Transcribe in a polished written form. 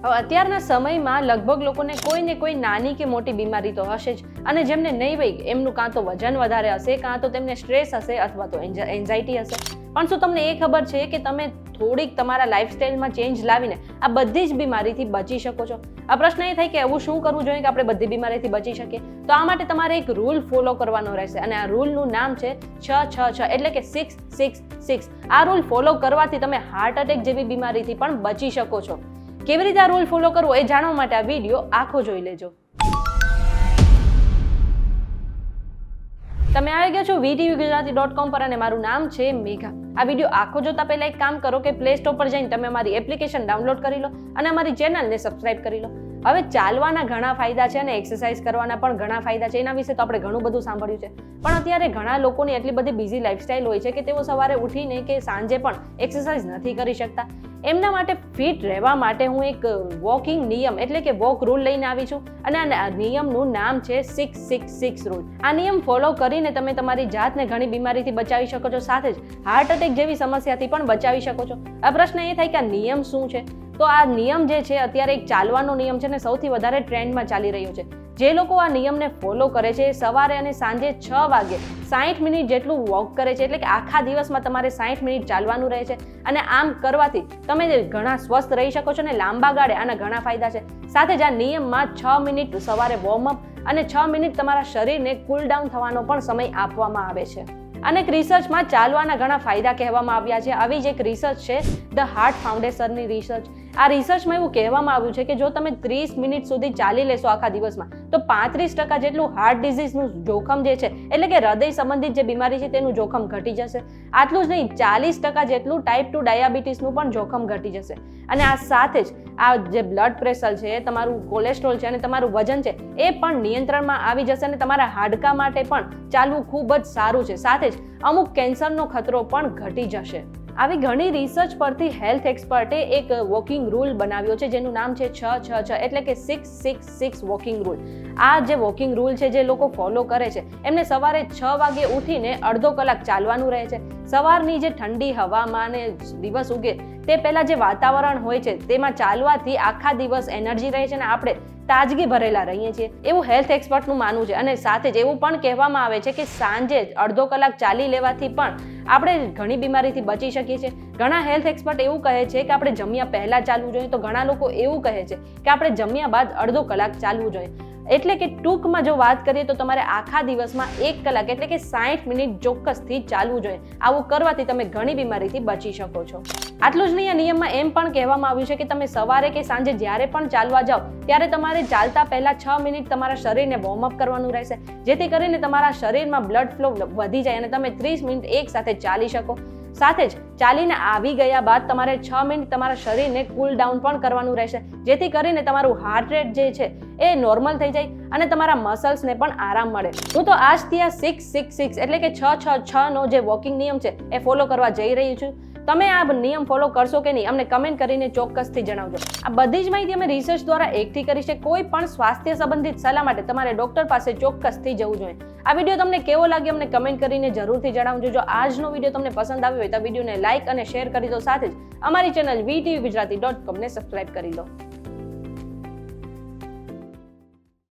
હવે અત્યારના સમયમાં લગભગ લોકોને કોઈ ને કોઈ નાની કે મોટી બીમારી તો હશે જ, અને જેમને નહીં હોય એમનું કાં તો વજન વધારે હશે, કાં તો તેમને સ્ટ્રેસ હશે, અથવા તો એન્ઝાઇટી હશે. પણ શું તમને એ ખબર છે કે તમે થોડીક તમારા લાઈફસ્ટાઈલમાં ચેન્જ લાવીને આ બધી જ બીમારીથી બચી શકો છો? આ પ્રશ્ન એ થાય કે એવું શું કરવું જોઈએ કે આપણે બધી બીમારીથી બચી શકીએ? તો આ માટે તમારે એક રૂલ ફોલો કરવાનો રહેશે, અને આ રૂલનું નામ છે 666, એટલે કે 666. આ રૂલ ફોલો કરવાથી તમે હાર્ટ એટેક જેવી બીમારીથી પણ બચી શકો છો. કેવી રીતે આ રૂલ ફોલો કરવો એ જાણવા માટે આ વિડીયો આખો જોઈ લેજો. તમે આવી ગયા છો VTVGujarati.com પર, અને મારું નામ છે મેઘા. આ વિડીયો આખો જોતા પહેલા એક કામ કરો કે પ્લે સ્ટોર પર જઈને તમે અમારી એપ્લિકેશન ડાઉનલોડ કરી લો અને અમારી ચેનલને સબસ્ક્રાઇબ કરી લો. હવે ચાલવાના ઘણા ફાયદા છે અને એક્સરસાઇઝ કરવાના પણ ઘણા ફાયદા છે. એના વિશે તો આપણે ઘણું બધું સાંભળ્યું છે, પણ અત્યારે ઘણા લોકોની એટલી બધી બિઝી લાઈફસ્ટાઈલ હોય છે કે તેઓ સવારે ઉઠીને કે સાંજે પણ એક્સરસાઇઝ નથી કરી શકતા. એમના માટે ફિટ રહેવા માટે હું એક વોકિંગ નિયમ એટલે કે વોક રૂલ લઈને આવી છું, અને આ નિયમનું નામ છે 666 રૂલ. આ નિયમ ફોલો કરીને તમે તમારી જાતને ઘણી બીમારીથી બચાવી શકો છો, સાથે જ હાર્ટ એટેક જેવી સમસ્યાથી પણ બચાવી શકો છો. આ પ્રશ્ન એ થાય કે આ નિયમ શું છે? તો આ નિયમ જે છે અત્યારે એક ચાલવાનો નિયમ છે ને સૌથી વધારે ટ્રેન્ડમાં ચાલી રહ્યો છે. જે લોકો આ નિયમને ફોલો કરે છે સવારે અને સાંજે 6 વાગે 60 મિનિટ જેટલું વોક કરે છે, એટલે કે આખા દિવસમાં તમારે 60 મિનિટ ચાલવાનું રહે છે, અને આમ કરવાથી તમે ઘણા સ્વસ્થ રહી શકો છો અને લાંબા ગાળે આના ઘણા ફાયદા છે. સાથે જ આ નિયમમાં 6 મિનિટ સવારે વોર્મઅપ અને 6 મિનિટ તમારા શરીરને કૂલ ડાઉન થવાનો પણ સમય આપવામાં આવે છે. અને રિસર્ચમાં ચાલવાના ઘણા ફાયદા કહેવામાં આવ્યા છે. આવી જ એક રિસર્ચ છે ધ હાર્ટ ફાઉન્ડેશનની રિસર્ચ. આ રિસર્ચમાં એવું કહેવામાં આવ્યું છે કે જો તમે 30 મિનિટ સુધી ચાલી લેશો આખા દિવસમાં, તો 35% જેટલું હાર્ટ ડિઝીઝનું જોખમ જે છે, એટલે કે હૃદય સંબંધિત જે બીમારી છે તેનું જોખમ ઘટી જશે. આટલું જ નહીં, 40% જેટલું ટાઈપ 2 ડાયાબિટીસનું પણ જોખમ ઘટી જશે. અને આ સાથે જ આ જે બ્લડ પ્રેશર છે, તમારું કોલેસ્ટ્રોલ છે અને તમારું વજન છે એ પણ નિયંત્રણમાં આવી જશે, અને તમારા હાડકા માટે પણ ચાલવું ખૂબ જ સારું છે. સાથે જ અમુક કેન્સરનો ખતરો પણ ઘટી જશે. આવી ઘણી રિસર્ચ પરથી હેલ્થ એક્સપર્ટે એક વોકિંગ રૂલ બનાવ્યો છે જેનું નામ છે 666, એટલે કે 666 વોકિંગ રૂલ. આ જે વોકિંગ રૂલ છે જે લોકો ફોલો કરે છે એમને સવારે 6 વાગે ઉઠીને અડધો કલાક ચાલવાનું રહે છે. સવારની જે ઠંડી હવામાં દિવસ ઉગે તે પહેલા જે વાતાવરણ હોય છે તેમાં ચાલવાથી આખા દિવસ એનર્જી રહે છે અને આપણે તાજગી ભરેલા રહીએ છીએ, એવું હેલ્થ એક્સપર્ટનું માનવું છે. અને સાથે જ એવું પણ કહેવામાં આવે છે કે સાંજે અડધો કલાક ચાલી લેવાથી પણ આપણે ઘણી બીમારીથી બચી શકીએ છીએ. ઘણા હેલ્થ એક્સપર્ટ એવું કહે છે કે આપણે જમ્યા પહેલા ચાલવું જોઈએ, તો ઘણા લોકો એવું કહે છે કે આપણે જમ્યા બાદ અડધો કલાક ચાલવું જોઈએ. એટલે કે ટૂંકમાં જો વાત કરીએ તો તમારે આખા દિવસમાં 1 કલાક એટલે કે 60 મિનિટ ચોક્કસથી ચાલવું જોઈએ. આવું કરવાથી તમે ઘણી બીમારીથી બચી શકો છો. આટલું જ નહીં, આ નિયમમાં એમ પણ કહેવામાં આવ્યું છે કે તમે સવારે કે સાંજે જ્યારે પણ ચાલવા જાઓ ત્યારે તમારે ચાલતા પહેલા 6 મિનિટ તમારા શરીરને વોર્મઅપ કરવાનું રહેશે, જેથી કરીને તમારા શરીરમાં બ્લડ ફ્લો વધી જાય અને તમે 30 મિનિટ એક સાથે ચાલી શકો. સાથે જ ચાલીને આવી ગયા બાદ તમારે 6 મિનિટ તમારા શરીરને કૂલ ડાઉન પણ કરવાનું રહેશે, જેથી કરીને તમારું હાર્ટ રેટ જે છે એ નોર્મલ થઈ જાય અને તમારા મસલ્સને પણ આરામ મળે. હું તો આજથી આ 666 એટલે કે 666 નો જે વોકિંગ નિયમ છે એ ફોલો કરવા જઈ રહી છું. તમે આ નિયમ ફોલો કરશો કે નહીં અમને કમેન્ટ કરીને ચોક્કસથી જણાવજો. આ બધી જ માહિતી અમે રિસર્ચ દ્વારા એકઠી કરી છે. કોઈ પણ સ્વાસ્થ્ય સંબંધિત સલાહ માટે તમારે ડોક્ટર પાસે ચોક્કસથી જવું જોઈએ. આ વિડીયો તમને કેવો લાગ્યો અમને કમેન્ટ કરીને જરૂરથી જણાવજો. જો આજનો વિડીયો તમને પસંદ આવ્યો હોય તો વિડીયોને લાઇક અને શેર કરી દો. સાથે જ અમારી ચેનલ VTVGujarati.com ને સબસ્ક્રાઇબ કરી લો.